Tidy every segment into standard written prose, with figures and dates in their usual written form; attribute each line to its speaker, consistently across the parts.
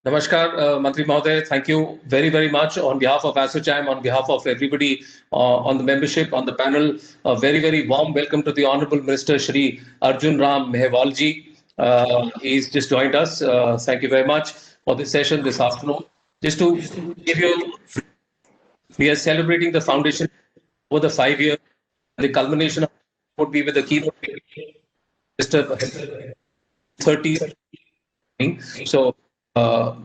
Speaker 1: Namaskar, Mantri Mahoday. Thank you very, very much on behalf of ASSOCHAM, on behalf of everybody on the membership, on the panel. A very, very warm welcome to the Honorable Minister Shri Arjun Ram Mehwal ji. He's just joined us. Thank you very much for this session this afternoon. Just to give you, we are celebrating the foundation over the 5 years. The culmination of would be with the keynote Mr. 30. So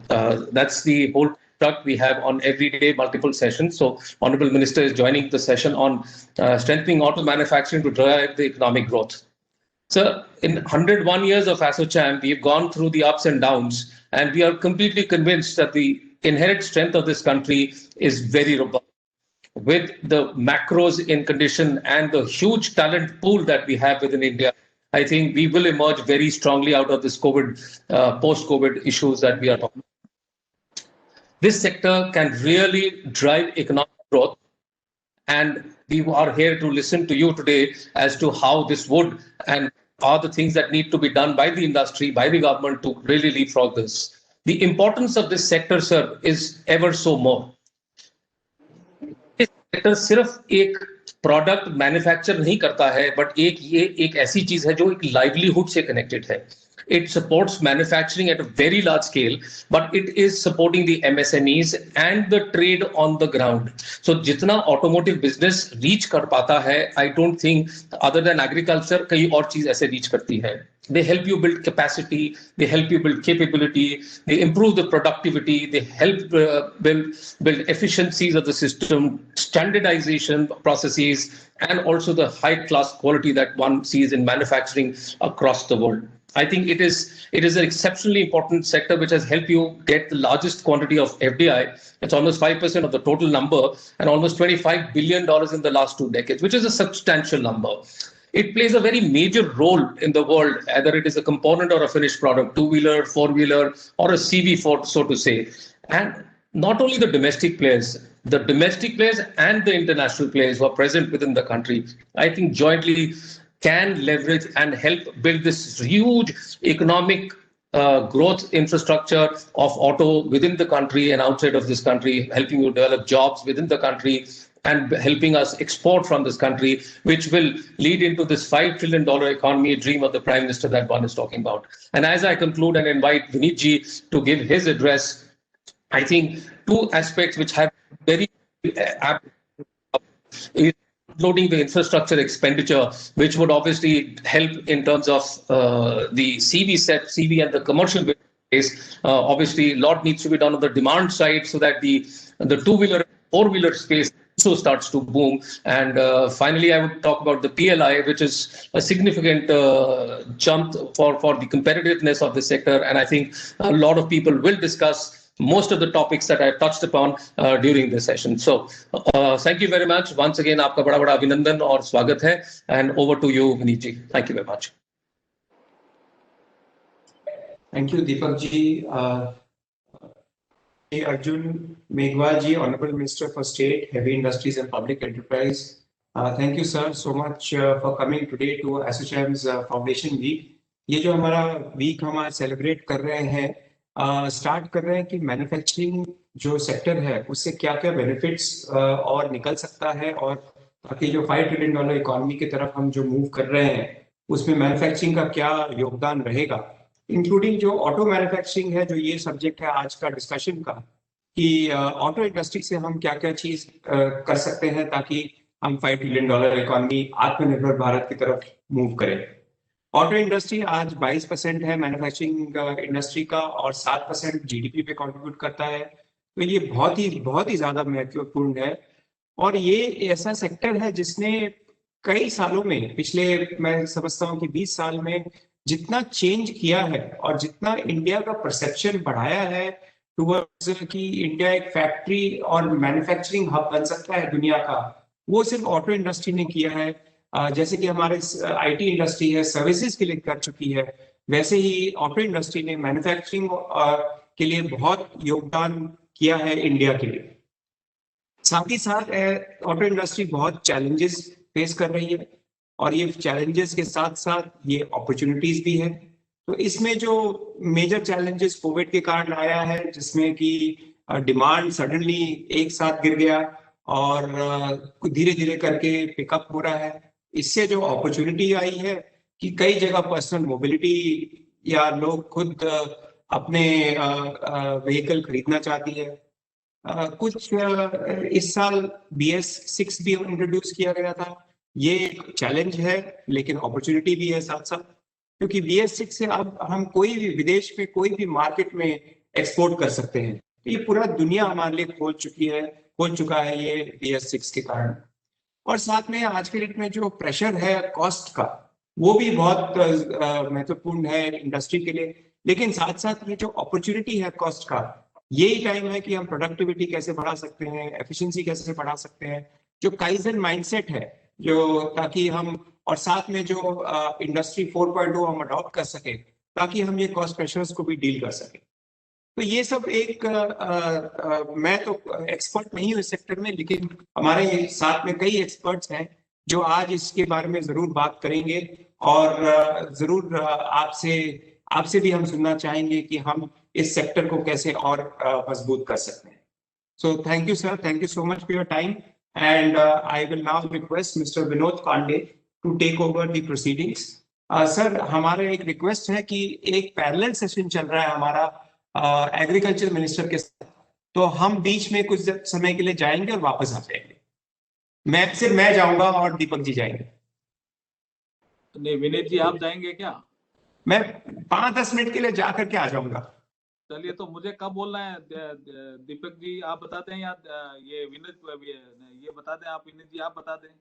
Speaker 1: that's the whole truck we have on every day, multiple sessions. So Honorable Minister is joining the session on strengthening auto manufacturing to drive the economic growth. So in 101 years of ASSOCHAM, we've gone through the ups and downs, and we are completely convinced that the inherent strength of this country is very robust. With the macros in condition and the huge talent pool that we have within India, I think we will emerge very strongly out of this post-COVID issues that we are talking about. This sector can really drive economic growth, and we are here to listen to you today as to how this would and are the things that need to be done by the industry, by the government to really leapfrog this. The importance of this sector, sir, is ever so more. Sector सिर्फ एक product manufacture नहीं करता है, but ये एक ऐसी चीज है जो एक लाइवलीहुड से कनेक्टेड है. It supports manufacturing at a very large scale, but it is supporting the MSMEs and the trade on the ground. So जितना automotive business reach कर पाता है, I don't think other than agriculture कई और चीज ऐसे reach करती है. They help you build capacity, they help you build capability, they improve the productivity, they help build efficiencies of the system, standardization processes, and also the high class quality that one sees in manufacturing across the world. I think it is an exceptionally important sector which has helped you get the largest quantity of FDI. It's almost 5% of the total number and almost $25 billion in the last 2 decades, which is a substantial number. It plays a very major role in the world, whether it is a component or a finished product, two-wheeler, four-wheeler, or a CV, so to say. And not only the domestic players and the international players who are present within the country, I think jointly can leverage and help build this huge economic growth infrastructure of auto within the country and outside of this country, helping you develop jobs within the country and helping us export from this country, which will lead into this $5 trillion economy dream of the Prime Minister that one is talking about. And as I conclude and invite Vineet ji to give his address, I think two aspects which have very including the infrastructure expenditure, which would obviously help in terms of the CV and the commercial space. Obviously, a lot needs to be done on the demand side so that the two-wheeler, four-wheeler space also starts to boom. And finally, I would talk about the PLI, which is a significant jump for the competitiveness of the sector. And I think a lot of people will discuss most of the topics that I touched upon during this session. So thank you very much. Once again, आपका बड़ा बड़ा अभिनंदन और स्वागत है. And over to you, Vineet ji. Thank you very much.
Speaker 2: Thank you, Deepak ji. Arjun Mehwal ji, Honorable Minister for State, Heavy Industries and Public Enterprise. Thank you, sir, so much for coming today to ASSOCHAM's Foundation Week. ये जो हमारा week हम आज celebrate कर रहे हैं, start कर रहे हैं कि मैन्युफैक्चरिंग जो सेक्टर है उससे क्या क्या बेनिफिट्स और निकल सकता है, और ताकि जो $5 ट्रिलियन इकोनॉमी की तरफ हम जो मूव कर रहे हैं उसमें मैन्युफैक्चरिंग का क्या योगदान रहेगा, इंक्लूडिंग जो ऑटो मैन्युफैक्चरिंग है, जो ये सब्जेक्ट है आज का डिस्कशन का, कि ऑटो इंडस्ट्री से हम क्या क्या चीज कर सकते हैं ताकि हम $5 ट्रिलियन इकोनॉमी आत्मनिर्भर भारत की तरफ मूव करें. ऑटो इंडस्ट्री आज 22% है मैन्युफैक्चरिंग इंडस्ट्री का और 7% जीडीपी पे कंट्रीब्यूट करता है. तो ये बहुत ही ज्यादा महत्वपूर्ण है, और ये ऐसा सेक्टर है जिसने कई सालों में, पिछले मैं समझता हूँ कि 20 साल में जितना चेंज किया है और जितना इंडिया का परसेप्शन बढ़ाया है टुवर्ड्स कि इंडिया एक फैक्ट्री और मैन्युफैक्चरिंग हब बन सकता है दुनिया का, वो सिर्फ ऑटो इंडस्ट्री ने किया है. जैसे कि हमारे आईटी इंडस्ट्री है सर्विसेज के लिए कर चुकी है, वैसे ही ऑटो इंडस्ट्री ने मैन्युफैक्चरिंग के लिए बहुत योगदान किया है इंडिया के लिए. साथ ही साथ ऑटो इंडस्ट्री बहुत चैलेंजेस फेस कर रही है, और ये चैलेंजेस के साथ साथ ये अपॉर्चुनिटीज भी है. तो इसमें जो मेजर चैलेंजेस कोविड के कारण आया है, जिसमें कि डिमांड सडनली एक साथ गिर गया और धीरे धीरे करके पिकअप हो रहा है। इससे जो अपॉर्चुनिटी आई है कि कई जगह पर्सनल मोबिलिटी या लोग खुद अपने व्हीकल खरीदना चाहती है। कुछ इस साल BS6 भी इंट्रोड्यूस किया गया था। ये एक चैलेंज है लेकिन अपॉर्चुनिटी भी है साथ साथ, क्योंकि BS6 से अब हम कोई भी विदेश में कोई भी मार्केट में एक्सपोर्ट कर सकते हैं। तो ये पूरा दुनिया हमारे लिए खोल चुका है ये BS6 के कारण। और साथ में आज के डेट में जो प्रेशर है कॉस्ट का, वो भी बहुत महत्वपूर्ण है इंडस्ट्री के लिए। लेकिन साथ साथ ये जो अपॉर्चुनिटी है कॉस्ट का, यही टाइम है कि हम प्रोडक्टिविटी कैसे बढ़ा सकते हैं, एफिशिएंसी कैसे बढ़ा सकते हैं, जो काइजन माइंडसेट है, जो ताकि हम और साथ में जो इंडस्ट्री 4.0 हम अडॉप्ट कर सके, ताकि हम ये कॉस्ट प्रेशर्स को भी डील कर सके। तो ये सब एक मैं तो एक्सपर्ट नहीं हूँ इस सेक्टर में, लेकिन हमारे साथ में कई एक्सपर्ट्स हैं जो आज इसके बारे में जरूर बात करेंगे। और जरूर आपसे भी हम सुनना चाहेंगे कि हम इस सेक्टर को कैसे और मजबूत कर सकते हैं। So thank you, sir. Thank you so much for your time. And I will now request Mr. Vinod Pandey to take over the proceedings. Sir, हमारा एक रिक्वेस्ट है कि एक पैरेलल सेशन चल रहा है हमारा एग्रीकल्चर मिनिस्टर के साथ, तो हम बीच में कुछ समय के लिए जाएंगे और वापस आ जाएंगे। मैं जाऊंगा और दीपक जी जाएंगे।
Speaker 3: नहीं, विनीत जी आप जाएंगे क्या?
Speaker 2: मैं 5-10 मिनट के लिए जाकर के आ जाऊंगा।
Speaker 3: चलिए, तो मुझे कब बोलना है? दीपक जी आप बताते हैं या ये विनीत ये बताते हैं? आप विनीत जी आप बता दें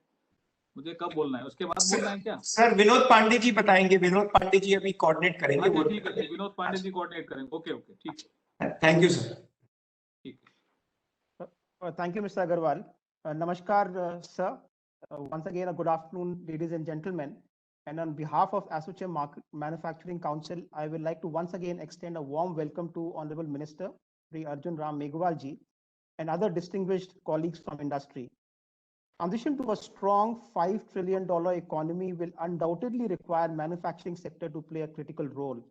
Speaker 3: मुझे कब बोलना है, उसके बाद बोलना है क्या?
Speaker 2: सर विनोद पांडे जी बताएंगे। विनोद पांडे जी अभी कोऑर्डिनेट करेंगे।
Speaker 3: अच्छा, ठीक है, विनोद पांडे जी कोऑर्डिनेट करेंगे। ओके ओके, ठीक है,
Speaker 2: थैंक यू सर।
Speaker 3: ठीक
Speaker 4: है। Thank you mister Agarwal. नमस्कार sir, once again a good afternoon ladies and gentlemen, and on behalf of ASSOCHAM Manufacturing Council, I would like to once again extend a warm welcome to Honorable Minister Sri Arjun Ram Meghwal ji and other distinguished colleagues from industry. Transition to a strong $5 trillion economy will undoubtedly require manufacturing sector to play a critical role.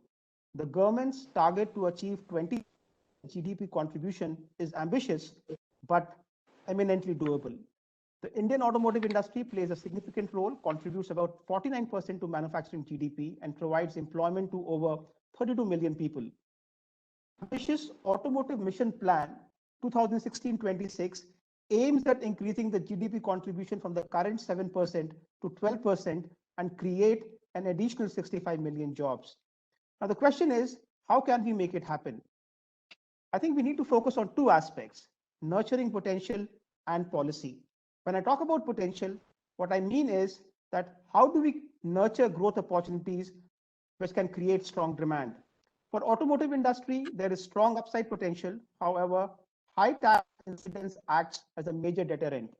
Speaker 4: The government's target to achieve 20% GDP contribution is ambitious, but eminently doable. The Indian automotive industry plays a significant role, contributes about 49% to manufacturing GDP, and provides employment to over 32 million people. Ambitious Automotive Mission Plan 2016-26 aims at increasing the GDP contribution from the current 7% to 12% and create an additional 65 million jobs. Now, the question is, how can we make it happen? I think we need to focus on two aspects: nurturing potential and policy. When I talk about potential, what I mean is that how do we nurture growth opportunities which can create strong demand? For automotive industry, there is strong upside potential. However, high tax incidence acts as a major deterrent.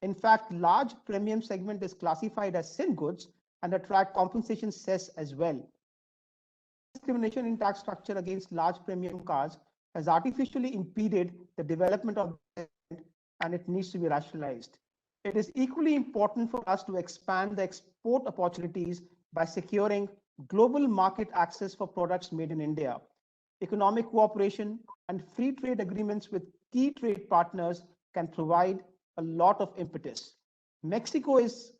Speaker 4: In fact, large premium segment is classified as sin goods and attract compensation cess as well. Discrimination in tax structure against large premium cars has artificially impeded the development of the segment, and it needs to be rationalized. It is equally important for us to expand the export opportunities by securing global market access for products made in India. Economic cooperation and free trade agreements with key trade partners can provide a lot of impetus. Mexico is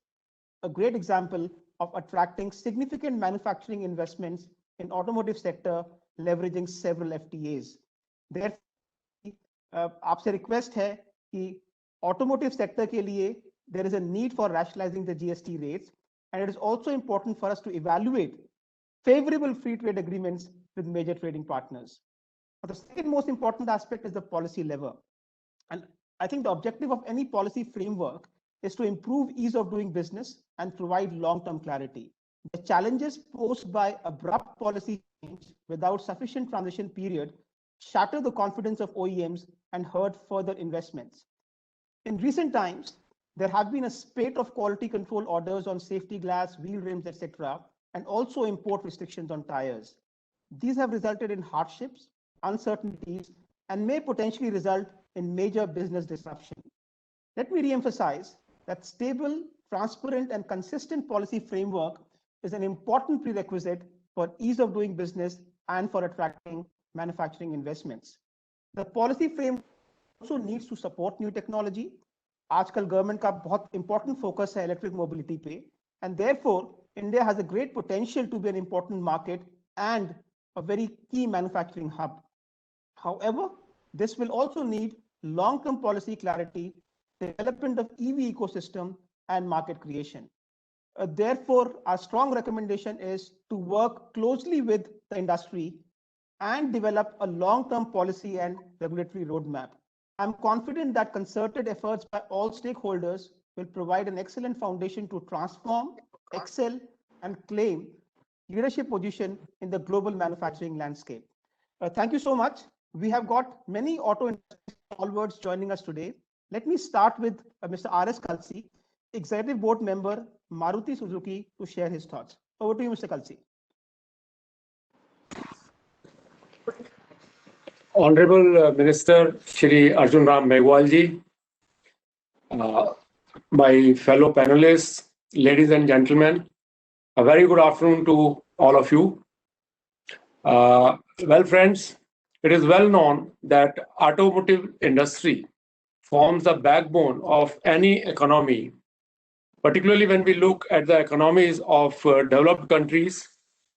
Speaker 4: a great example of attracting significant manufacturing investments in automotive sector, leveraging several FTAs. Therefore, आपसे request है कि automotive sector के लिए there is a need for rationalizing the GST rates, and it is also important for us to evaluate favorable free trade agreements with major trading partners. But the second most important aspect is the policy lever. And I think the objective of any policy framework is to improve ease of doing business and provide long-term clarity. The challenges posed by abrupt policy change without sufficient transition period shatter the confidence of OEMs and hurt further investments. In recent times, there have been a spate of quality control orders on safety glass, wheel rims, etc., and also import restrictions on tires. These have resulted in hardships, uncertainties, and may potentially result in major business disruption. Let me re-emphasize that stable, transparent, and consistent policy framework is an important prerequisite for ease of doing business and for attracting manufacturing investments. The policy frame also needs to support new technology. आजकल government का बहुत important focus है electric mobility पे, and therefore India has a great potential to be an important market and a very key manufacturing hub. However, this will also need long-term policy clarity, development of EV ecosystem, and market creation. Therefore, our strong recommendation is to work closely with the industry and develop a long-term policy and regulatory roadmap. I'm confident that concerted efforts by all stakeholders will provide an excellent foundation to transform, excel, and claim leadership position in the global manufacturing landscape. Thank you so much. We have got many auto industry stalwarts joining us today. Let me start with Mr. R.S. Kalsi, Executive Board Member, Maruti Suzuki, to share his thoughts. Over to you, Mr. Kalsi.
Speaker 5: Honorable Minister Shri Arjun Ram Meghwal ji, my fellow panelists, ladies and gentlemen, a very good afternoon to all of you. Well, friends, it is well known that automotive industry forms the backbone of any economy, particularly when we look at the economies of developed countries,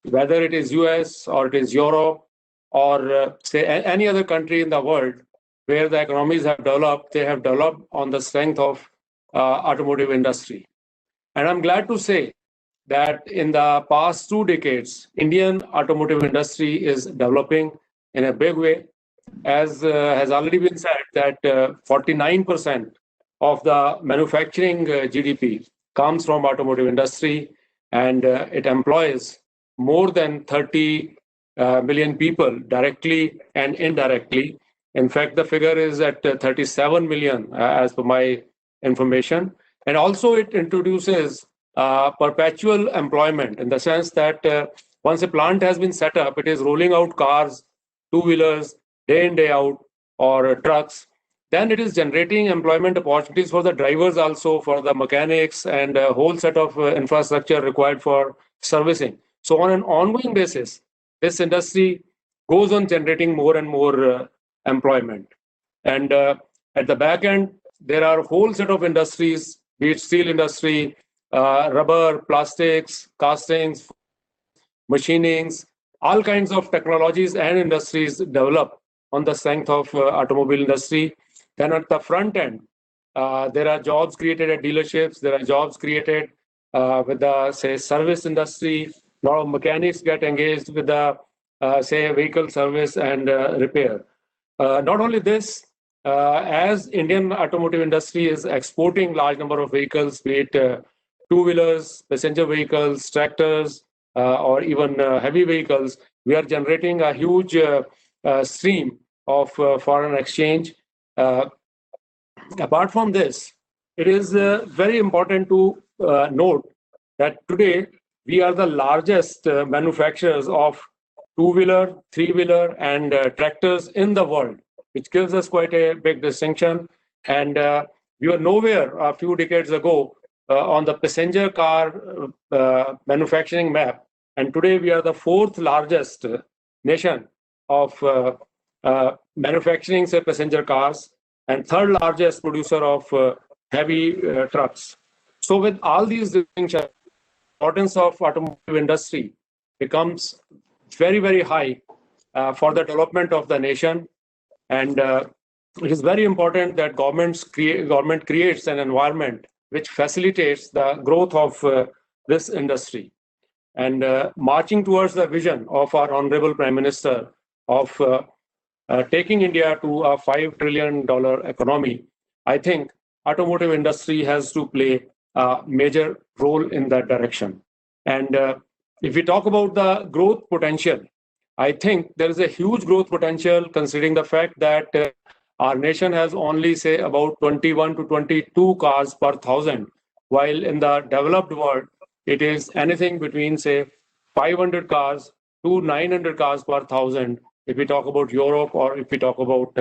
Speaker 5: whether it is US or it is Europe, or say any other country in the world where the economies have developed, they have developed on the strength of automotive industry. And I'm glad to say that in the past 2 decades, Indian automotive industry is developing in a big way. As has already been said, that 49% of the manufacturing GDP comes from automotive industry, and it employs more than 30 million people directly and indirectly. In fact, the figure is at 37 million as per my information. And also it introduces perpetual employment in the sense that once a plant has been set up, it is rolling out cars, two-wheelers, day in, day out, or trucks. Then it is generating employment opportunities for the drivers also, for the mechanics, and a whole set of infrastructure required for servicing. So on an ongoing basis, this industry goes on generating more and more employment. And at the back end, there are a whole set of industries, be it steel industry, rubber, plastics, castings, machinings, all kinds of technologies and industries develop on the strength of automobile industry. Then at the front end, there are jobs created at dealerships, there are jobs created with the, say, service industry. A lot of mechanics get engaged with the, say, vehicle service and repair. Not only this, as Indian automotive industry is exporting large number of vehicles, be it two-wheelers, passenger vehicles, tractors, or even heavy vehicles, we are generating a huge stream of foreign exchange. Apart from this, it is very important to note that today we are the largest manufacturers of two-wheeler, three-wheeler, and tractors in the world, which gives us quite a big distinction. And we were nowhere a few decades ago on the passenger car manufacturing map. And today we are the 4th largest nation of manufacturing, say, passenger cars, and 3rd largest producer of heavy trucks. So with all these distinctions, importance of automotive industry becomes very, very high for the development of the nation. And it is very important that government creates an environment which facilitates the growth of this industry. And marching towards the vision of our Honorable Prime Minister of taking India to a $5 trillion economy, I think automotive industry has to play a major role in that direction. And if we talk about the growth potential, I think there is a huge growth potential considering the fact that our nation has only, say, about 21 to 22 cars per 1,000, while in the developed world, it is anything between, say, 500 cars to 900 cars per 1,000 if we talk about Europe or if we talk about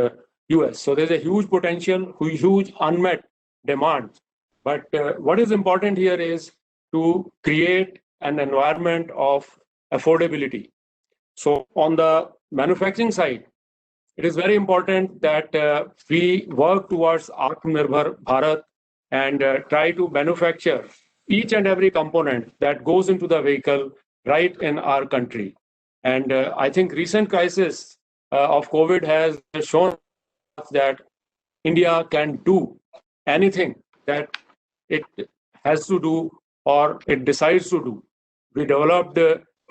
Speaker 5: US. So there's a huge potential, huge unmet demand. But what is important here is to create an environment of affordability. So on the manufacturing side, it is very important that we work towards Atmanirbhar Bharat and try to manufacture each and every component that goes into the vehicle right in our country. And I think recent crisis of COVID has shown us that India can do anything that it has to do or it decides to do. We developed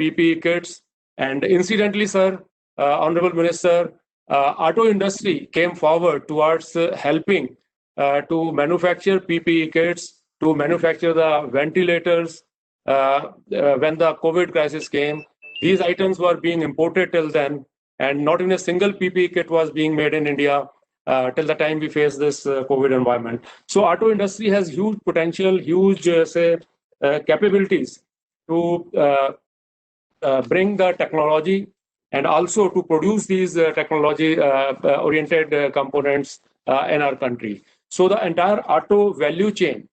Speaker 5: PPE kits, and incidentally, sir, Honorable Minister, auto industry came forward towards helping to manufacture PPE kits, to manufacture the ventilators. When the COVID crisis came, these items were being imported till then, and not even a single PPE kit was being made in India till the time we face this COVID environment. So auto industry has huge potential, huge capabilities to bring the technology and also to produce these technology oriented components in our country. So the entire auto value chain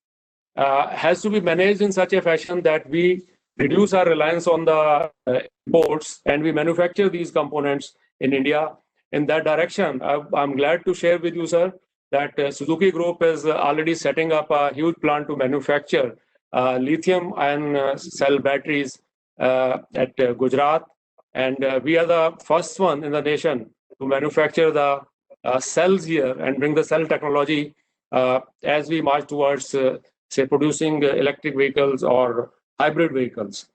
Speaker 5: has to be managed in such a fashion that we reduce our reliance on the imports and we manufacture these components in India. In that direction, I'm glad to share with you, sir, that Suzuki Group is already setting up a huge plant to manufacture lithium ion cell batteries at Gujarat. And we are the first one in the nation to manufacture the cells here and bring the cell technology as we march towards, say, producing electric vehicles or hybrid vehicles.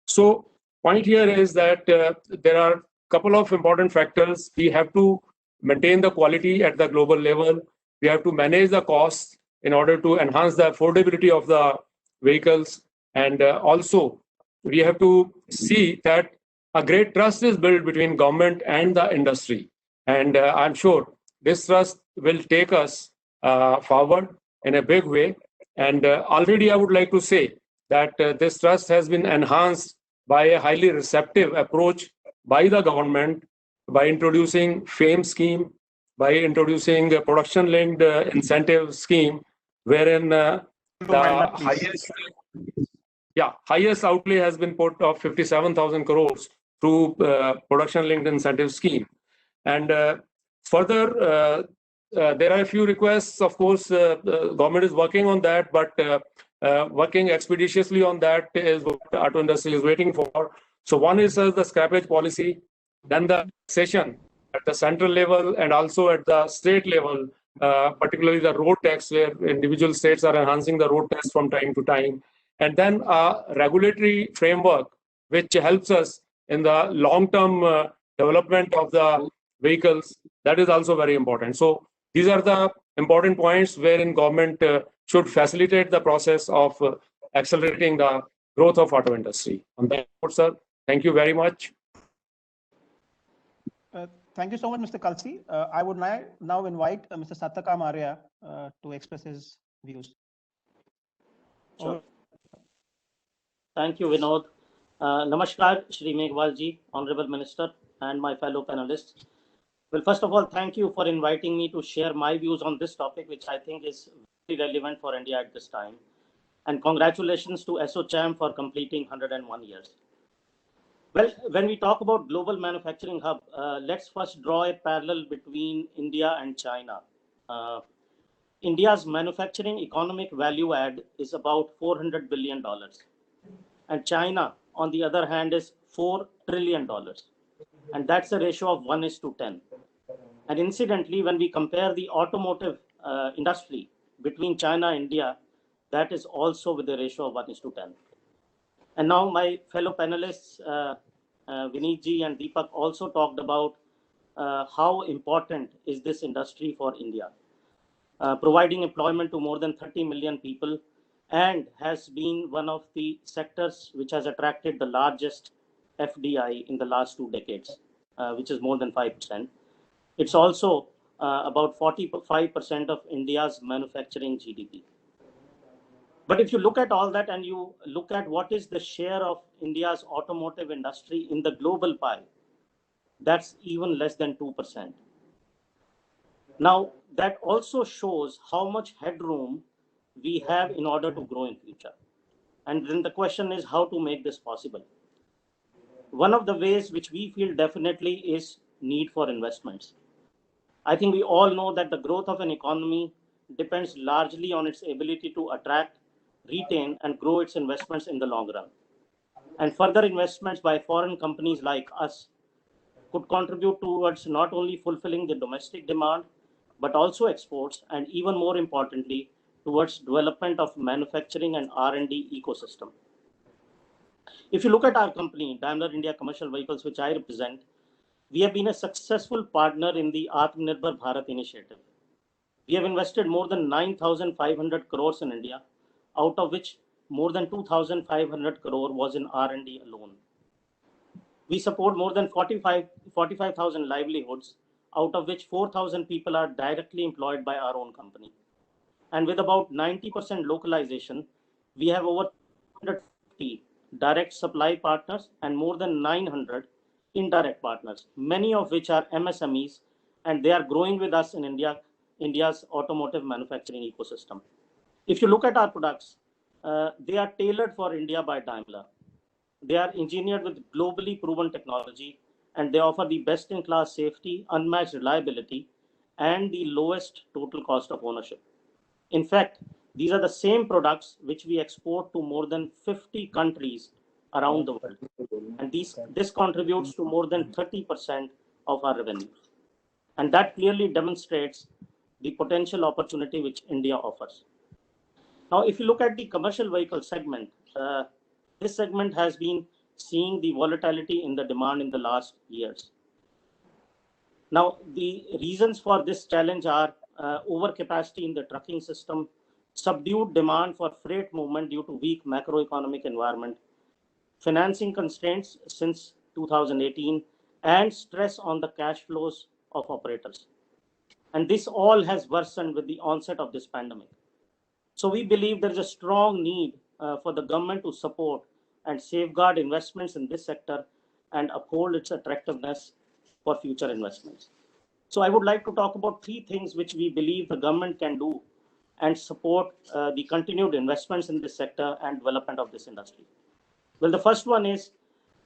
Speaker 5: So point here is that there are a couple of important factors. We have to maintain the quality at the global level. We have to manage the costs in order to enhance the affordability of the vehicles. And also, we have to see that a great trust is built between government and the industry. And I'm sure this trust will take us forward in a big way. And already I would like to say that this trust has been enhanced by a highly receptive approach by the government, by introducing FAME scheme, by introducing a production-linked incentive scheme, wherein the highest outlay has been put of 57,000 crores through production-linked incentive scheme. And further, there are a few requests. Of course, the government is working on that, but working expeditiously on that is what the auto industry is waiting for. So one is the scrappage policy, then the taxation at the central level and also at the state level, particularly the road tax, where individual states are enhancing the road tax from time to time. And then a regulatory framework which helps us in the long-term development of the vehicles. That is also very important. So these are the important points wherein government should facilitate the process of accelerating the growth of auto industry. On that note, sir, thank you very much.
Speaker 4: Thank you so much, Mr. Kalsi. I would now invite Mr. Satyakam Arya to express his views.
Speaker 6: Sure. Thank you, Vinod. Namaskar, Shri Meghwal ji, Honorable Minister, and my fellow panelists. Well, first of all, thank you for inviting me to share my views on this topic, which I think is very relevant for India at this time. And congratulations to ASSOCHAM for completing 101 years. Well, when we talk about global manufacturing hub, let's first draw a parallel between India and China. India's manufacturing economic value add is about $400 billion. And China, on the other hand, is $4 trillion. And that's a ratio of 1:10. And incidentally, when we compare the automotive industry between China and India, that is also with a ratio of 1:10. And now my fellow panelists, Vineet ji and Deepak, also talked about how important is this industry for India, providing employment to more than 30 million people, and has been one of the sectors which has attracted the largest FDI in the last 2 decades, which is more than 5%. It's also about 45% of India's manufacturing GDP. But if you look at all that and you look at what is the share of India's automotive industry in the global pie, that's even less than 2%. Now, that also shows how much headroom we have in order to grow in future. And then the question is how to make this possible. One of the ways which we feel definitely is need for investments. I think we all know that the growth of an economy depends largely on its ability to attract, retain, and grow its investments in the long run. And further investments by foreign companies like us could contribute towards not only fulfilling the domestic demand, but also exports, and even more importantly, towards development of manufacturing and R&D ecosystem. If you look at our company, Daimler India Commercial Vehicles, which I represent, we have been a successful partner in the Atmanirbhar Bharat initiative. We have invested more than 9,500 crores in India, out of which more than 2,500 crore was in R&D alone. We support more than 45,000 livelihoods, out of which 4,000 people are directly employed by our own company. And with about 90% localization, we have over 150 direct supply partners and more than 900 indirect partners, many of which are MSMEs, and they are growing with us in India's automotive manufacturing ecosystem. If you look at our products, they are tailored for India by Daimler. They are engineered with globally proven technology, and they offer the best-in-class safety, unmatched reliability, and the lowest total cost of ownership. In fact, these are the same products which we export to more than 50 countries around the world. And this contributes to more than 30% of our revenue. And that clearly demonstrates the potential opportunity which India offers. Now, if you look at the commercial vehicle segment, this segment has been seeing the volatility in the demand in the last years. Now, the reasons for this challenge are overcapacity in the trucking system, subdued demand for freight movement due to weak macroeconomic environment, financing constraints since 2018, and stress on the cash flows of operators. And this all has worsened with the onset of this pandemic. So we believe there is a strong need for the government to support and safeguard investments in this sector and uphold its attractiveness for future investments. So I would like to talk about three things which we believe the government can do and support the continued investments in this sector and development of this industry. Well, the first one is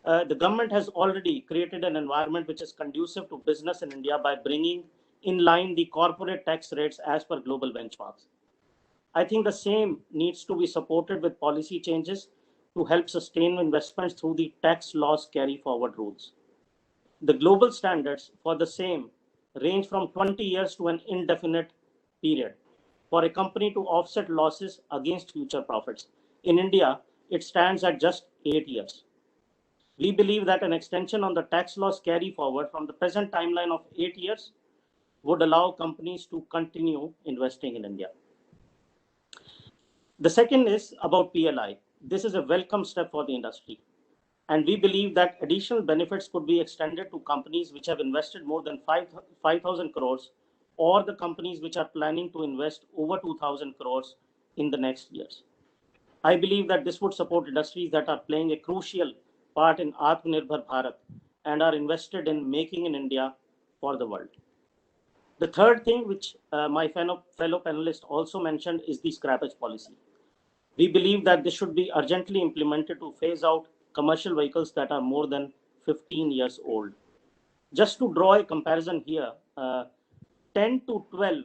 Speaker 6: the government has already created an environment which is conducive to business in India by bringing in line the corporate tax rates as per global benchmarks. I think the same needs to be supported with policy changes to help sustain investments through the tax loss carry forward rules. The global standards for the same range from 20 years to an indefinite period for a company to offset losses against future profits. In India, it stands at just 8 years. We believe that an extension on the tax loss carry forward from the present timeline of 8 years would allow companies to continue investing in India. The second is about PLI. This is a welcome step for the industry. And we believe that additional benefits could be extended to companies which have invested more than 5,000 crores or the companies which are planning to invest over 2,000 crores in the next years. I believe that this would support industries that are playing a crucial part in Atmanirbhar Bharat and are invested in making in India for the world. The third thing which my fellow panelists also mentioned is the scrappage policy. We believe that this should be urgently implemented to phase out commercial vehicles that are more than 15 years old. Just to draw a comparison here, 10 to 12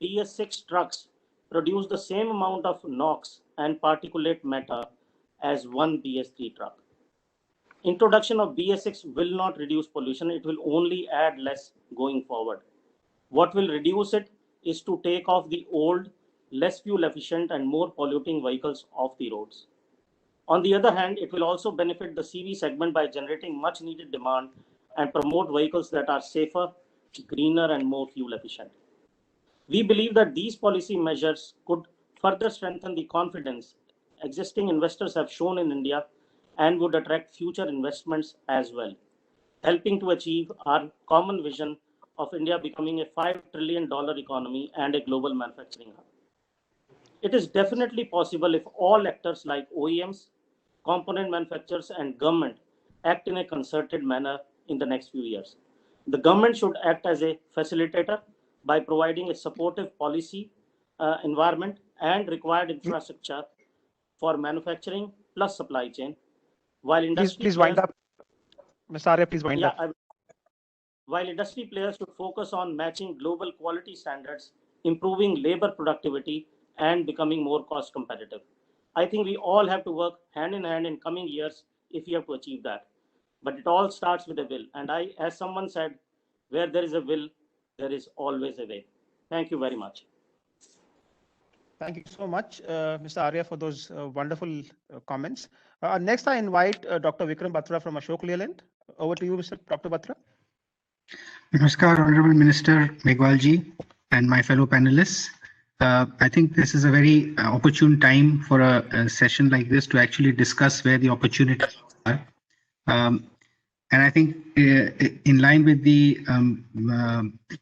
Speaker 6: BS6 trucks produce the same amount of NOx and particulate matter as one BS3 truck. Introduction of BS6 will not reduce pollution, it will only add less going forward. What will reduce it is to take off the old, less fuel efficient and more polluting vehicles off the roads. On the other hand, it will also benefit the CV segment by generating much needed demand and promote vehicles that are safer, greener and more fuel efficient. We believe that these policy measures could further strengthen the confidence existing investors have shown in India and would attract future investments as well, helping to achieve our common vision of India becoming a $5 trillion economy and a global manufacturing hub. It is definitely possible if all actors like OEMs, component manufacturers and government act in a concerted manner in the next few years. The government should act as a facilitator by providing a supportive policy environment and required infrastructure for manufacturing plus supply chain, while industry
Speaker 4: please wind up. Mr. Arya, please wind
Speaker 6: Yeah,
Speaker 4: up.
Speaker 6: while industry players should focus on matching global quality standards, improving labor productivity, and becoming more cost competitive, I think we all have to work hand in hand in coming years if we have to achieve that. But it all starts with a will. And as someone said, where there is a will, there is always a way. Thank you very much.
Speaker 4: Thank you so much, Mr. Arya, for those wonderful comments. Next, I invite Dr. Vikram Batra from Ashok Leyland. Over to you, Mr. Dr. Batra.
Speaker 7: Namaskar, Honorable Minister Meghwal and my fellow panelists. I think this is a very opportune time for a session like this to actually discuss where the opportunities are. And I think in line with the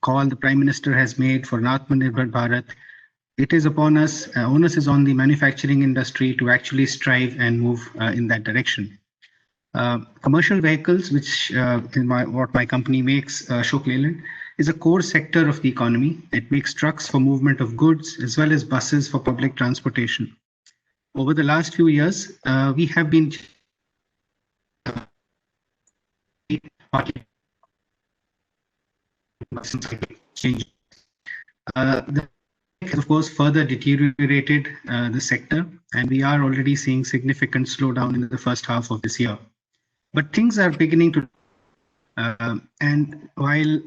Speaker 7: call the Prime Minister has made for Atmanirbhar Bharat, it is upon us, onus is on the manufacturing industry to actually strive and move in that direction. Commercial vehicles, which what my company makes, Ashok Leyland, is a core sector of the economy. It makes trucks for movement of goods as well as buses for public transportation. Over the last few years, we have been change. Has of course further deteriorated the sector, and we are already seeing significant slowdown in the first half of this year. But things are beginning to, and while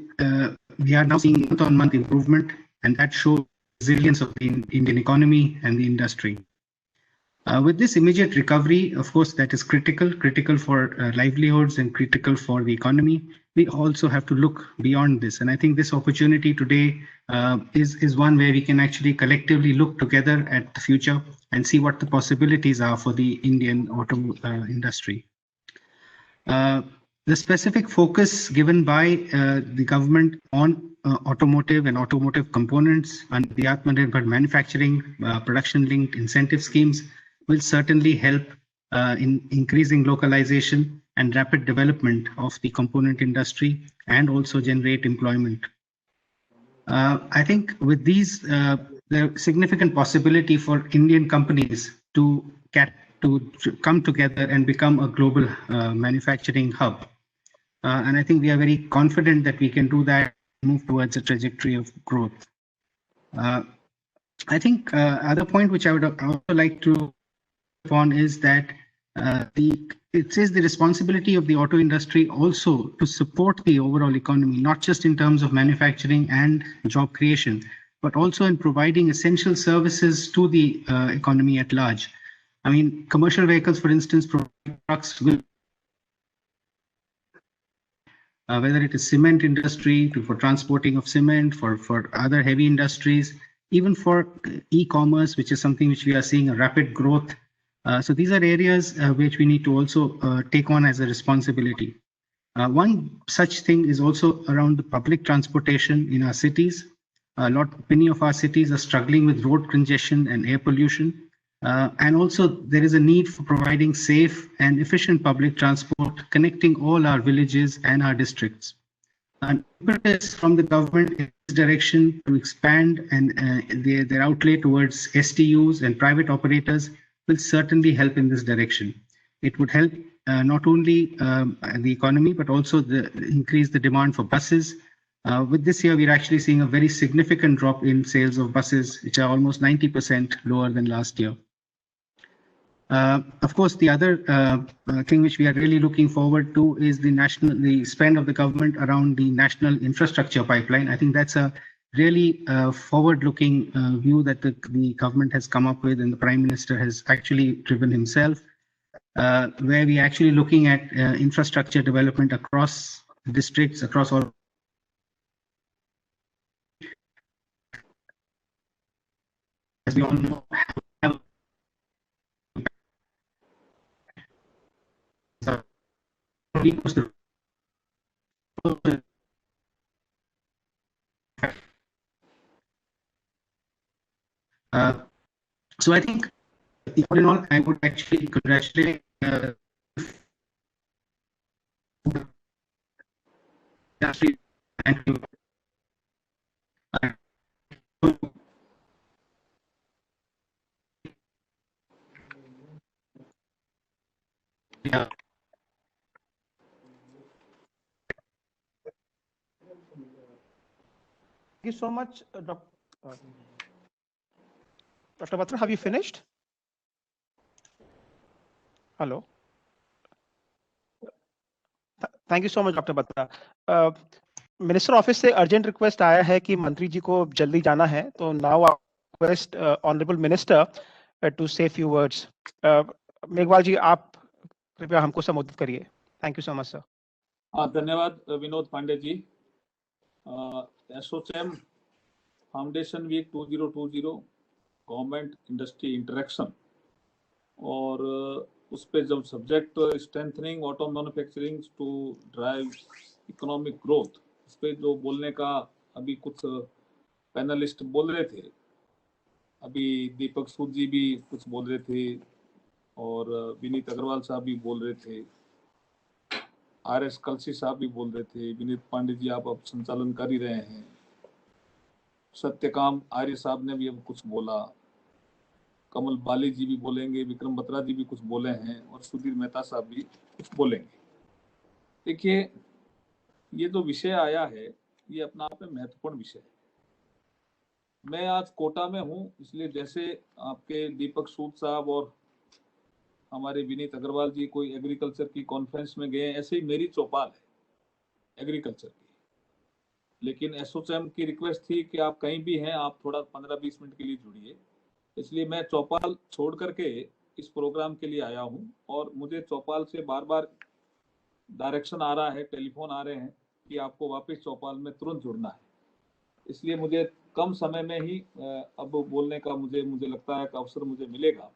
Speaker 7: we are now seeing month-on-month improvement, and that shows resilience of the Indian economy and the industry. With this immediate recovery, of course, that is critical for livelihoods and critical for the economy. We also have to look beyond this. And I think this opportunity today is one where we can actually collectively look together at the future and see what the possibilities are for the Indian auto industry. The specific focus given by the government on automotive and automotive components and the Atmanirbhar manufacturing production-linked incentive schemes will certainly help in increasing localization and rapid development of the component industry and also generate employment. I think with these, there are significant possibility for Indian companies to come together and become a global manufacturing hub. And I think we are very confident that we can do that, move towards a trajectory of growth. I think other point which I would also like to on is that it is the responsibility of the auto industry also to support the overall economy, not just in terms of manufacturing and job creation, but also in providing essential services to the economy at large. I mean, commercial vehicles, for instance, trucks will, whether it is cement industry, for transporting of cement, for other heavy industries, even for e-commerce, which is something which we are seeing a rapid growth. So these are areas which we need to also take on as a responsibility. One such thing is also around the public transportation in our cities. Many of our cities are struggling with road congestion and air pollution. And also there is a need for providing safe and efficient public transport connecting all our villages and our districts. An impetus from the government in this direction to expand and their outlay towards STUs and private operators will certainly help in this direction. It would help not only the economy, but also increase the demand for buses. With this year, we're actually seeing a very significant drop in sales of buses, which are almost 90% lower than last year. Of course, the other thing which we are really looking forward to is the spend of the government around the national infrastructure pipeline. I think that's a really forward-looking view that the government has come up with, and the Prime Minister has actually driven himself, where we're actually looking at infrastructure development across districts, across all. As we all know, so I think, all in all, I would actually congratulate industry. Thank you. Yeah.
Speaker 4: you so much, Dr. Batra. Have you finished? Hello. Thank you so much, Dr. Batra. Minister office से urgent request आया है कि मंत्री जी को जल्दी जाना है, तो now I request honourable minister to say few words. Meghwal ji, आप कृपया हमको संबोधित करिए. Thank you so much sir.
Speaker 3: धन्यवाद Vinod Pandey ji. ASSOCHAM foundation week 2020 government industry interaction, और उस पे जब subject strengthening auto manufacturing to drive economic growth, उस पे जो बोलने का अभी कुछ पैनलिस्ट बोल रहे थे, अभी दीपक सूद जी भी कुछ बोल रहे थे और विनीत अग्रवाल साहब भी बोल रहे थे, RS कलसी साहब भी बोल रहे थे, विनीत पांडे जी आप अब संचालन कर ही रहे हैं, सत्यकाम आर्य साहब ने भी अब कुछ बोला, कमल बाली जी भी बोलेंगे, विक्रम बत्रा जी भी कुछ बोले हैं और सुधीर मेहता साहब भी कुछ बोलेंगे. देखिए, ये जो विषय आया है ये अपना आप में महत्वपूर्ण विषय है. मैं आज कोटा में हूँ, इसलिए जैसे आपके दीपक सूद साहब और हमारे विनीत अग्रवाल जी कोई एग्रीकल्चर की कॉन्फ्रेंस में गए, ऐसे ही मेरी चौपाल है एग्रीकल्चर की. लेकिन एसोचैम की रिक्वेस्ट थी कि आप कहीं भी हैं, आप थोड़ा 15-20 मिनट के लिए जुड़िए, इसलिए मैं चौपाल छोड़ करके इस प्रोग्राम के लिए आया हूं. और मुझे चौपाल से बार बार डायरेक्शन आ रहा है, टेलीफोन आ रहे हैं कि आपको वापस चौपाल में तुरंत जुड़ना है, इसलिए मुझे कम समय में ही अब बोलने का मुझे लगता है कि अवसर मुझे मिलेगा.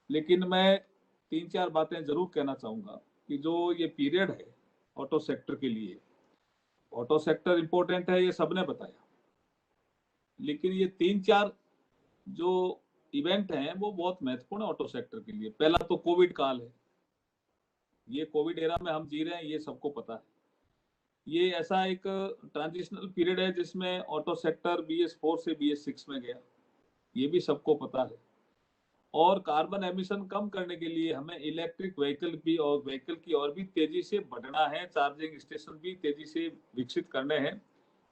Speaker 3: लेकिन मैं 3-4 बातें जरूर कहना चाहूँगा कि जो ये पीरियड है ऑटो सेक्टर के लिए, ऑटो सेक्टर इम्पोर्टेंट है ये सबने बताया, लेकिन ये 3-4 जो इवेंट हैं वो बहुत महत्वपूर्ण है ऑटो सेक्टर के लिए. पहला तो कोविड काल है, ये कोविड एरा में हम जी रहे हैं, ये सबको पता है. ये ऐसा एक ट्रांजिशनल पीरियड है जिसमें ऑटो सेक्टर BS4 से BS6 में गया, ये भी सबको पता है. और कार्बन एमिशन कम करने के लिए हमें इलेक्ट्रिक व्हीकल भी और व्हीकल की और भी तेजी से बढ़ना है, चार्जिंग स्टेशन भी तेजी से विकसित करने हैं,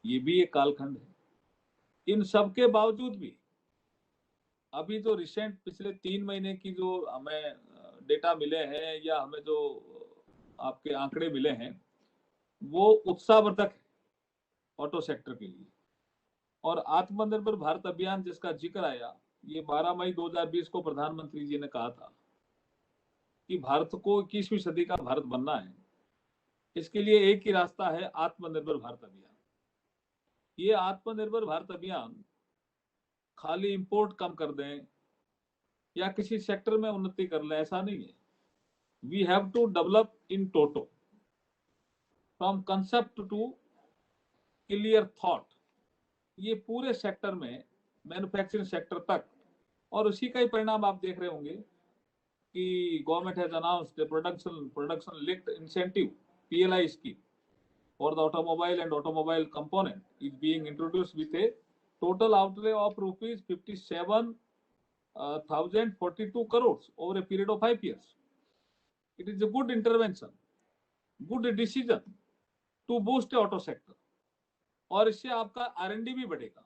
Speaker 3: ये भी एक कालखंड है. इन सब के बावजूद भी अभी जो रिसेंट पिछले 3 महीने की जो हमें डेटा मिले हैं या हमें जो आपके आंकड़े मिले हैं वो उत्साहवर्धक है ऑटो सेक्टर के लिए. और आत्मनिर्भर भारत अभियान जिसका जिक्र आया, ये 12 मई 2020 को प्रधानमंत्री जी ने कहा था कि भारत को 21वीं सदी का भारत बनना है, इसके लिए एक ही रास्ता है, आत्मनिर्भर भारत अभियान. ये आत्मनिर्भर भारत अभियान खाली इंपोर्ट कम कर दें या किसी सेक्टर में उन्नति कर लें, ऐसा नहीं है. We have to develop in toto, from concept to clear thought, ये पूरे सेक्टर में, मैन्युफैक्चरिंग सेक्टर तक. और उसी का ही परिणाम आप देख रहे होंगे कि government has announced production linked incentive PLI scheme for the automobile and automobile component is being introduced with a total outlay of rupees 57,042 crores over a period of 5 years. It is a good intervention, good decision to boost the auto sector. और इससे आपका R&D भी बढ़ेगा,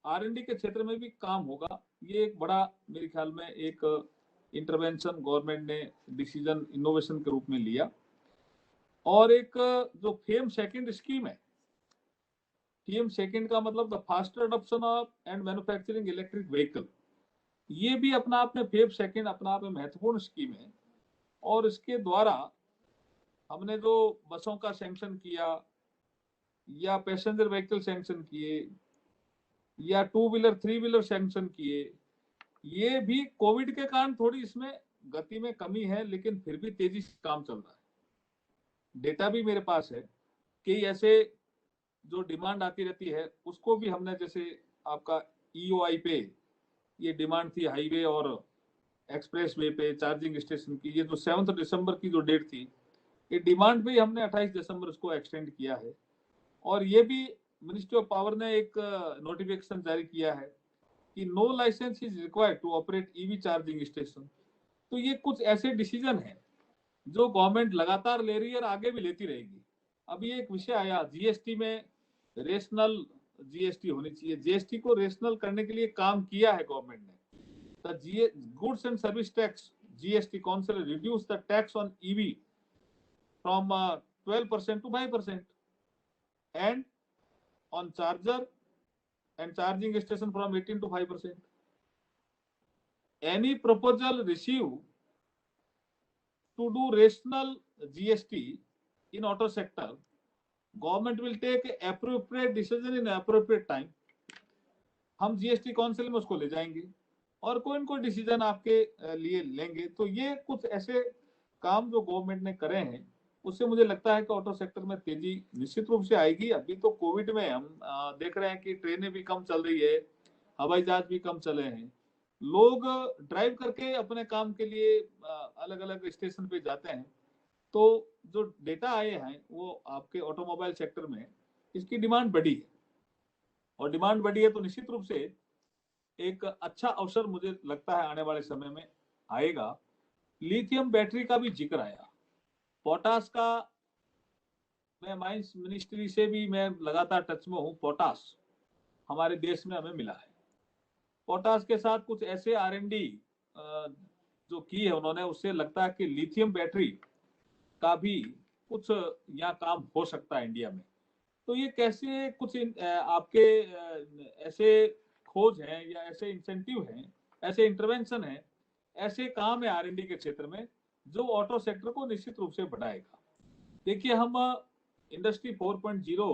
Speaker 3: R&D के क्षेत्र में भी काम होगा. ये एक बड़ा मेरे ख्याल में एक इंटरवेंशन गवर्नमेंट ने डिसीजन इनोवेशन के रूप में लिया. और एक जो फेम सेकंड स्कीम है, फेम सेकंड का मतलब the faster adoption of and manufacturing electric vehicle, ये भी अपना आप में फेम सेकंड अपना आप में महत्वपूर्ण स्कीम है. और इसके द्वारा हमने जो बसों का सैंक्शन किया या पैसेंजर व्हीकल सैंक्शन किए या 2 व्हीलर 3 व्हीलर सैंक्शन किए, ये भी कोविड के कारण थोड़ी इसमें गति में कमी है, लेकिन फिर भी तेजी से काम चल रहा है. डेटा भी मेरे पास है कि ऐसे जो डिमांड आती रहती है उसको भी हमने, जैसे आपका EOI पे ये डिमांड थी हाईवे और एक्सप्रेस वे पे चार्जिंग स्टेशन की, ये जो 7 दिसंबर की जो डेट थी, ये डिमांड भी हमने 28 दिसंबर उसको एक्सटेंड किया है. और ये भी मिनिस्ट्री ऑफ पावर ने एक नोटिफिकेशन जारी किया है कि no licence is required to operate EV charging station. तो ये कुछ ऐसे डिसीजन हैं जो गवर्नमेंट लगातार ले रही है और आगे भी लेती रहेगी. अभी एक विषय आया GST में रेशनल जीएसटी होनी चाहिए। जीएसटी को रेशनल करने के लिए काम किया है गवर्नमेंट ने। The goods and service tax GST council reduce the tax on EV from 12% to 5% and on charger and charging station from 18 to 5%. Any proposal received to do rational GST in auto sector, government will take appropriate decision in appropriate time. हम GST council में उसको ले जाएंगे और कोई न कोई decision आपके लिए लेंगे। तो ये कुछ ऐसे काम जो गवर्नमेंट ने करे हैं, उससे मुझे लगता है कि ऑटो सेक्टर में तेजी निश्चित रूप से आएगी। अभी तो कोविड में हम देख रहे हैं कि ट्रेनें भी कम चल रही है, हवाई जहाज भी कम चले हैं, लोग ड्राइव करके अपने काम के लिए अलग अलग स्टेशन पे जाते हैं। तो जो डेटा आए हैं वो आपके ऑटोमोबाइल सेक्टर में इसकी डिमांड बढ़ी है, और डिमांड बढ़ी है तो निश्चित रूप से एक अच्छा अवसर मुझे लगता है आने वाले समय में आएगा। लिथियम बैटरी का भी जिक्र आया, पोटास का मैं माइंस मिनिस्ट्री से भी मैं लगातार टच में हूँ। पोटास हमारे देश में हमें मिला है। पोटास के साथ कुछ ऐसे R&D जो की है उन्होंने, उससे लगता है कि लिथियम बैटरी का भी कुछ यहाँ काम हो सकता है इंडिया में। तो ये कैसे कुछ आपके ऐसे खोज हैं या ऐसे इंसेंटिव हैं, ऐसे इंटरवेंशन हैं, ऐसे काम है R&D के क्षेत्र में जो ऑटो सेक्टर को निश्चित रूप से बढ़ाएगा। देखिए, हम इंडस्ट्री 4.0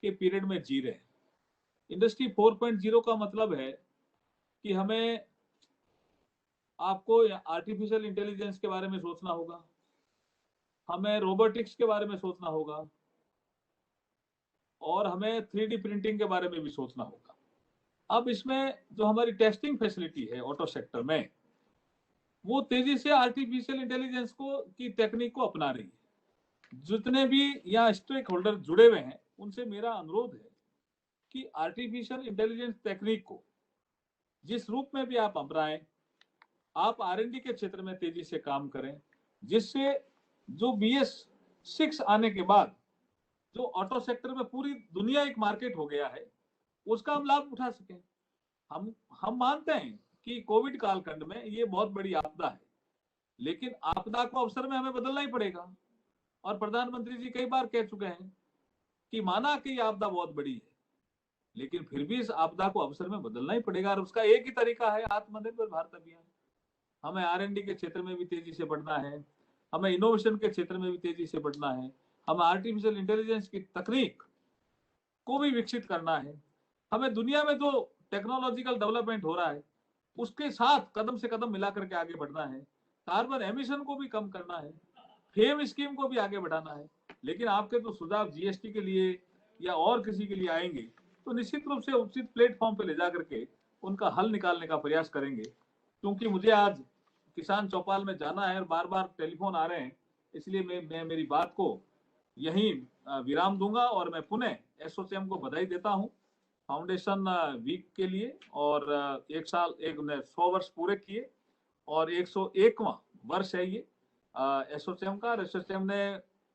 Speaker 3: के पीरियड में जी रहे हैं। इंडस्ट्री 4.0 का मतलब है कि हमें आपको आर्टिफिशियल इंटेलिजेंस के बारे में सोचना होगा, हमें रोबोटिक्स के बारे में सोचना होगा, और हमें 3D प्रिंटिंग के बारे में भी सोचना होगा। अब इसमें जो हमारी टेस्टिंग फैसिलिटी है ऑटो सेक्टर में, वो तेजी से आर्टिफिशियल इंटेलिजेंस को की टेक्निक को अपना रही है। जितने भी यहाँ स्टेक होल्डर जुड़े हुए हैं उनसे मेरा अनुरोध है कि आर्टिफिशियल इंटेलिजेंस टेक्निक को जिस रूप में भी आप अपनाएं, आप R&D के क्षेत्र में तेजी से काम करें, जिससे जो BS6 आने के बाद जो ऑटो सेक्टर में पूरी दुनिया एक मार्केट हो गया है, उसका हम लाभ उठा सकें। हम मानते हैं कि कोविड कालखंड में ये बहुत बड़ी आपदा है, लेकिन आपदा को अवसर में हमें बदलना ही पड़ेगा। और प्रधानमंत्री जी कई बार कह चुके हैं कि माना कि आपदा बहुत बड़ी है, लेकिन फिर भी इस आपदा को अवसर में बदलना ही पड़ेगा, और उसका एक ही तरीका है आत्मनिर्भर भारत अभियान। हमें R&D के क्षेत्र में भी तेजी से बढ़ना है, हमें इनोवेशन के क्षेत्र में भी तेजी से बढ़ना है, हमें आर्टिफिशियल इंटेलिजेंस की तकनीक को भी विकसित करना है, हमें दुनिया में जो टेक्नोलॉजिकल डेवलपमेंट हो रहा है उसके साथ कदम से कदम मिला करके आगे बढ़ना है, कार्बन एमिशन को भी कम करना है, फेम स्कीम को भी आगे बढ़ाना है। लेकिन आपके तो सुझाव जीएसटी के लिए या और किसी के लिए आएंगे तो निश्चित रूप से उचित प्लेटफॉर्म पे ले जा करके उनका हल निकालने का प्रयास करेंगे। क्योंकि मुझे आज किसान चौपाल में जाना है और बार बार टेलीफोन आ रहे हैं, इसलिए मैं मेरी बात को यहीं विराम दूंगा और मैं पुनः एसोचैम को बधाई देता हूं फाउंडेशन वीक के लिए। और 100 वर्ष पूरे किए और 101वां वर्ष है ये एसोचैम का। एसोचैम ने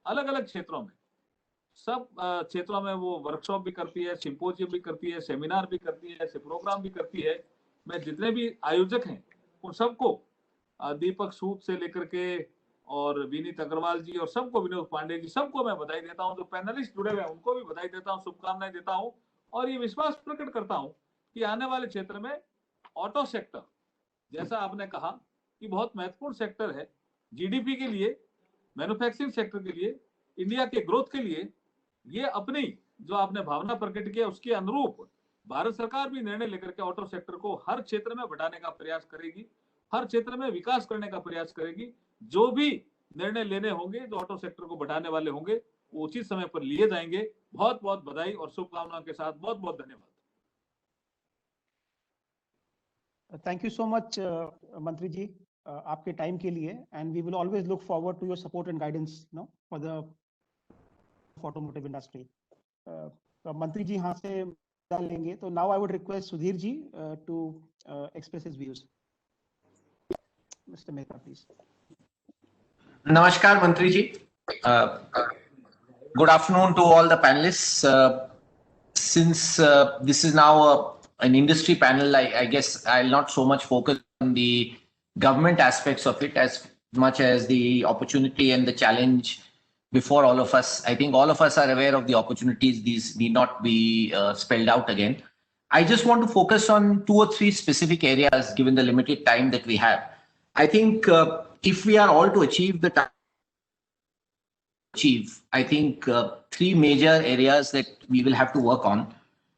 Speaker 3: अलग अलग क्षेत्रों में, सब क्षेत्रों में वो वर्कशॉप भी करती है, सिंपोजियम भी करती है, सेमिनार भी करती है, ऐसे प्रोग्राम भी करती है। मैं जितने भी आयोजक हैं उन सबको, दीपक सूद से लेकर के और विनीत अग्रवाल जी और सबको, विनोद पांडे जी, सबको मैं बधाई देता हूं। जो पैनलिस्ट जुड़े हुए हैं उनको भी बधाई देता हूं, शुभकामनाएं देता हूं, और ये विश्वास प्रकट करता हूं कि आने वाले क्षेत्र में ऑटो सेक्टर, जैसा आपने कहा कि बहुत महत्वपूर्ण सेक्टर है जीडीपी के लिए, मैन्युफैक्चरिंग सेक्टर के लिए, इंडिया के ग्रोथ के लिए, ये अपनी जो आपने भावना प्रकट किया उसके अनुरूप भारत सरकार भी निर्णय लेकर के ऑटो सेक्टर को हर क्षेत्र में बढ़ाने का प्रयास करेगी, हर क्षेत्र में विकास करने का प्रयास करेगी। जो भी निर्णय लेने होंगे, जो ऑटो सेक्टर को बढ़ाने वाले होंगे, वो उचित समय पर लिए जाएंगे। बहुत बहुत बधाई और शुभकामनाओं के साथ बहुत बहुत धन्यवाद।
Speaker 4: थैंक यू सो मच मंत्री जी आपके टाइम के लिए, and we will always look forward to your support and guidance for the automotive industry. मंत्री जी यहाँ से लेंगे, तो now I would request Sudhir ji to express his views. Mister Mehta please.
Speaker 8: Namaskar, Mantri ji. Good afternoon to all the panelists. since this is now an industry panel, I guess I'll not so much focus on the government aspects of it as much as the opportunity and the challenge before all of us. I think all of us are aware of the opportunities. These need not be spelled out again. I just want to focus on 2 or 3 specific areas given the limited time that we have. I think if we are all to achieve the I think 3 major areas that we will have to work on.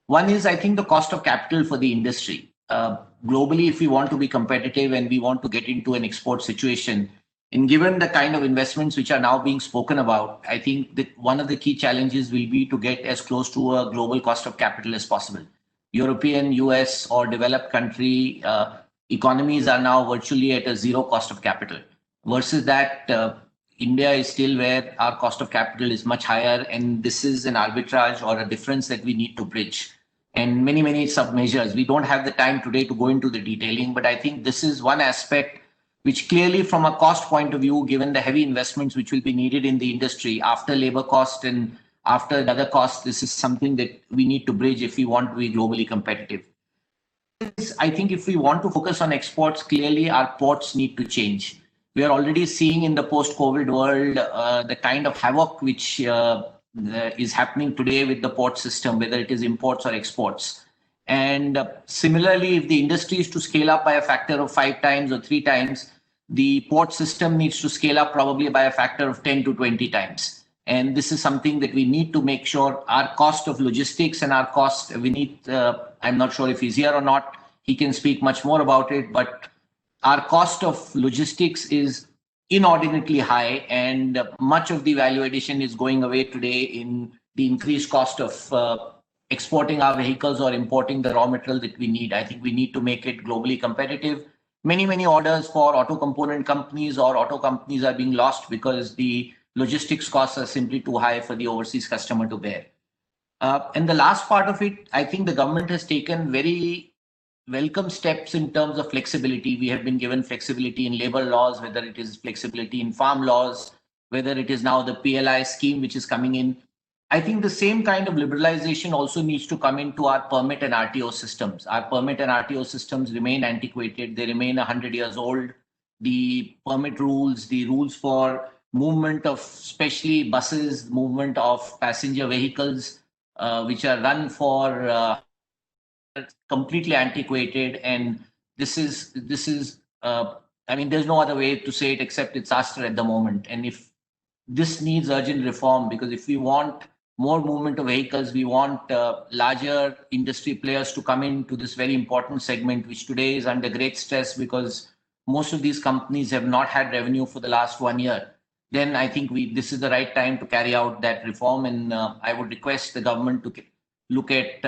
Speaker 8: One is, I think, the cost of capital for the industry. Globally, if we want to be competitive and we want to get into an export situation, and given the kind of investments which are now being spoken about, I think that one of the key challenges will be to get as close to a global cost of capital as possible. European, US, or developed country economies are now virtually at a zero cost of capital. Versus that, India is still where our cost of capital is much higher, and this is an arbitrage or a difference that we need to bridge. And many sub-measures. We don't have the time today to go into the detailing, but I think this is one aspect which clearly from a cost point of view, given the heavy investments which will be needed in the industry after labor cost and after the other costs, this is something that we need to bridge if we want to be globally competitive. I think if we want to focus on exports, clearly our ports need to change. We are already seeing in the post-COVID world the kind of havoc which is happening today with the port system, whether it is imports or exports. And similarly, if the industry is to scale up by a factor of 5 times or 3 times, the port system needs to scale up probably by a factor of 10 to 20 times. And this is something that we need to make sure our cost of logistics and our cost, we need, I'm not sure if he's here or not, he can speak much more about it, but our cost of logistics is inordinately high, and much of the value addition is going away today in the increased cost of exporting our vehicles or importing the raw material that we need. I think we need to make it globally competitive. Many orders for auto component companies or auto companies are being lost because the logistics costs are simply too high for the overseas customer to bear. And the last part of it, I think the government has taken very welcome steps in terms of flexibility. We have been given flexibility in labor laws, whether it is flexibility in farm laws, whether it is now the PLI scheme which is coming in. I think the same kind of liberalization also needs to come into our permit and RTO systems. Our permit and RTO systems remain antiquated. They remain 100 years old. The permit rules, the rules for movement of especially buses, movement of passenger vehicles, which are run for completely antiquated, and this is I mean, there's no other way to say it except it's Astra at the moment. And if this needs urgent reform, because if we want more movement of vehicles, we want larger industry players to come into this very important segment, which today is under great stress because most of these companies have not had revenue for the last 1 year, then I think this is the right time to carry out that reform. And I would request the government to look at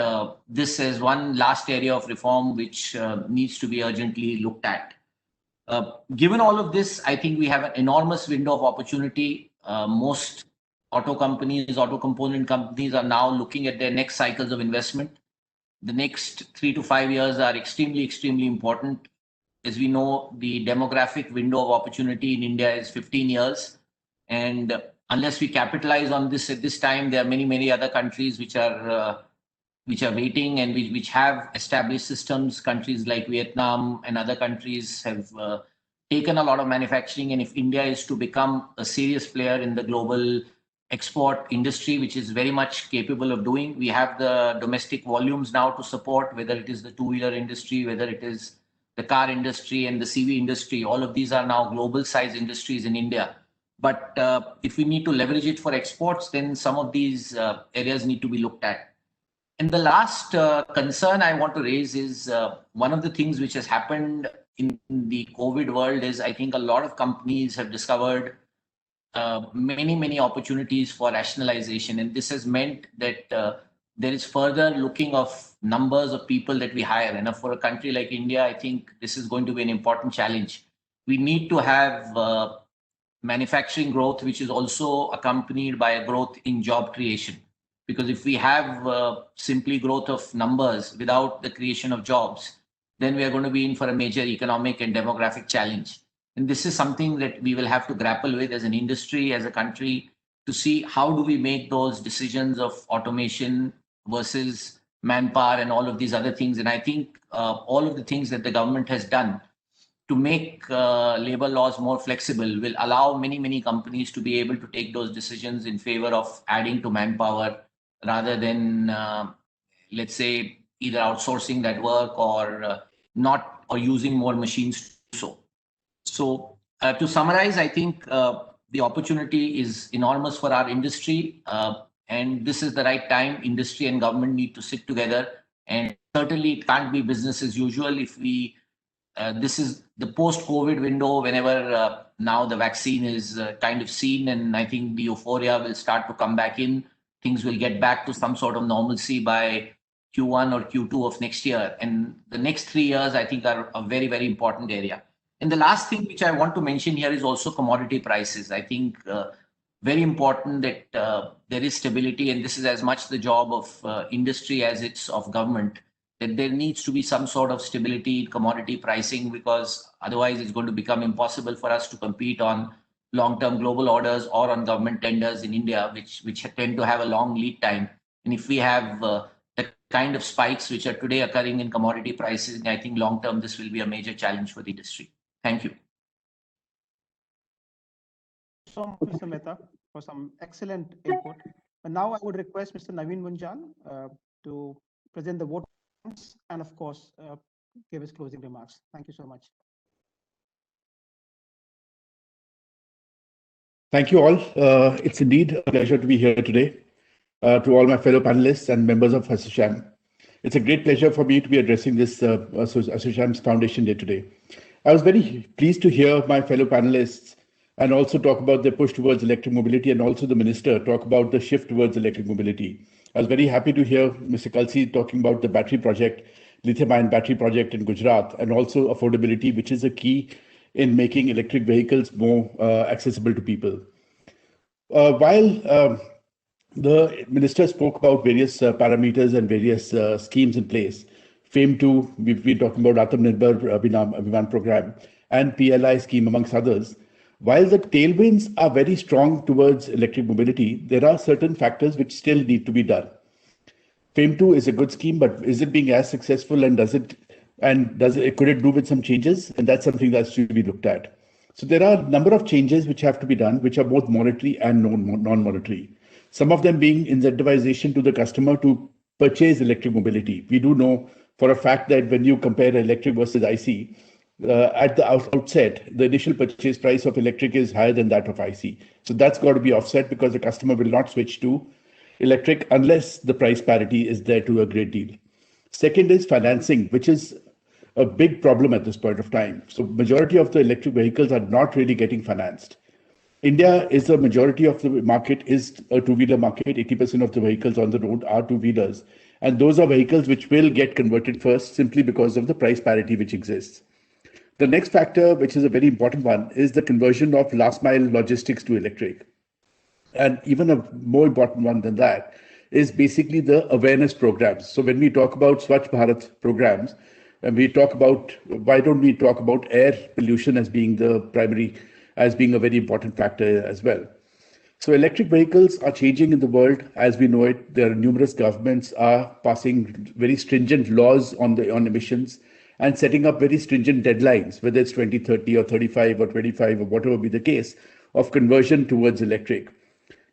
Speaker 8: this as one last area of reform which needs to be urgently looked at. Given all of this, I think we have an enormous window of opportunity. Most auto companies, auto component companies are now looking at their next cycles of investment. The next 3 to 5 years are extremely important. As we know, the demographic window of opportunity in India is 15 years. And unless we capitalize on this at this time, there are many other countries which are waiting and which have established systems. Countries like Vietnam and other countries have taken a lot of manufacturing. And if India is to become a serious player in the global export industry, which is very much capable of doing, we have the domestic volumes now to support, whether it is the two-wheeler industry, whether it is the car industry and the CV industry. All of these are now global size industries in India. But if we need to leverage it for exports, then some of these areas need to be looked at. And the last concern I want to raise is one of the things which has happened in the COVID world is I think a lot of companies have discovered many opportunities for rationalization. And this has meant that there is further looking of numbers of people that we hire. And for a country like India, I think this is going to be an important challenge. We need to have manufacturing growth, which is also accompanied by a growth in job creation. Because if we have simply growth of numbers without the creation of jobs, then we are going to be in for a major economic and demographic challenge. And this is something that we will have to grapple with as an industry, as a country, to see how do we make those decisions of automation versus manpower and all of these other things. And I think all of the things that the government has done to make labor laws more flexible will allow many companies to be able to take those decisions in favor of adding to manpower rather than, let's say, either outsourcing that work or not, or using more machines to do so. So to summarize, I think the opportunity is enormous for our industry, and this is the right time. Industry and government need to sit together, and certainly it can't be business as usual if we this is the post-COVID window, whenever now the vaccine is kind of seen, and I think the euphoria will start to come back in. Things will get back to some sort of normalcy by Q1 or Q2 of next year. And the next 3 years, I think, are a very important area. And the last thing which I want to mention here is also commodity prices. I think very important that there is stability, and this is as much the job of industry as it's of government, that there needs to be some sort of stability in commodity pricing, because otherwise it's going to become impossible for us to compete on long-term global orders or on government tenders in India, which tend to have a long lead time. And if we have the kind of spikes which are today occurring in commodity prices, I think long-term this will be a major challenge for the industry. Thank you.
Speaker 4: So much, Mr. Mehta, for some excellent input. And now I would request Mr. Naveen Munjal to present the vote and, of course, give his closing remarks. Thank you so much.
Speaker 9: Thank you all. It's indeed a pleasure to be here today. To all my fellow panelists and members of ASSOCHAM, it's a great pleasure for me to be addressing this ASSOCHAM's Foundation Day today. I was very pleased to hear my fellow panelists and also talk about the push towards electric mobility, and also the Minister talk about the shift towards electric mobility. I was very happy to hear Mr. Kalsi talking about the battery project, lithium-ion battery project in Gujarat, and also affordability, which is a key in making electric vehicles more accessible to people. While the Minister spoke about various parameters and various schemes in place, FAME 2, we've been talking about Atmanirbhar Abhiman program and PLI scheme, amongst others. While the tailwinds are very strong towards electric mobility, there are certain factors which still need to be done. FAME 2 is a good scheme, but is it being as successful, and could it do with some changes? And that's something that should be looked at. So there are a number of changes which have to be done, which are both monetary and non-monetary. Some of them being incentivization to the customer to purchase electric mobility. We do know for a fact that when you compare electric versus IC, at the outset, the initial purchase price of electric is higher than that of IC. So that's got to be offset, because the customer will not switch to electric unless the price parity is there to a great deal. Second is financing, which is a big problem at this point of time. So majority of the electric vehicles are not really getting financed. India is the majority of the market is a two-wheeler market. 80% of the vehicles on the road are two-wheelers. And those are vehicles which will get converted first simply because of the price parity which exists. The next factor, which is a very important one, is the conversion of last mile logistics to electric. And even a more important one than that is basically the awareness programs. So when we talk about Swachh Bharat programs, and we talk about, why don't we talk about air pollution as being the primary, as being a very important factor as well. So electric vehicles are changing in the world as we know it. There are numerous governments are passing very stringent laws on emissions and setting up very stringent deadlines, whether it's 2030 or 35 or 25 or whatever be the case, of conversion towards electric.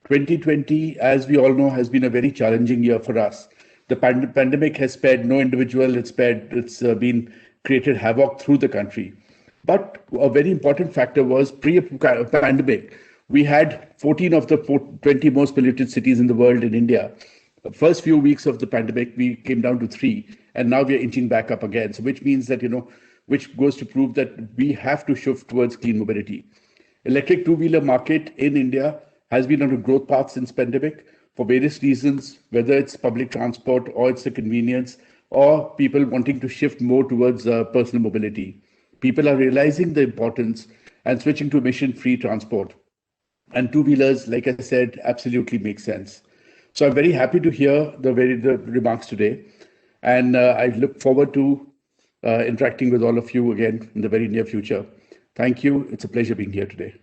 Speaker 9: 2020, as we all know, has been a very challenging year for us. The pandemic has spared no individual, it's been created havoc through the country. But a very important factor was pre-pandemic, we had 14 of the 20 most polluted cities in the world in India. The first few weeks of the pandemic, we came down to 3, and now we are inching back up again. So which means that, which goes to prove that we have to shift towards clean mobility. Electric two-wheeler market in India has been on a growth path since pandemic for various reasons, whether it's public transport or it's the convenience or people wanting to shift more towards personal mobility. People are realizing the importance and switching to emission-free transport. And two-wheelers, like I said, absolutely make sense. So I'm very happy to hear the remarks today. And I look forward to interacting with all of you again in the very near future. Thank you. It's a pleasure being here today.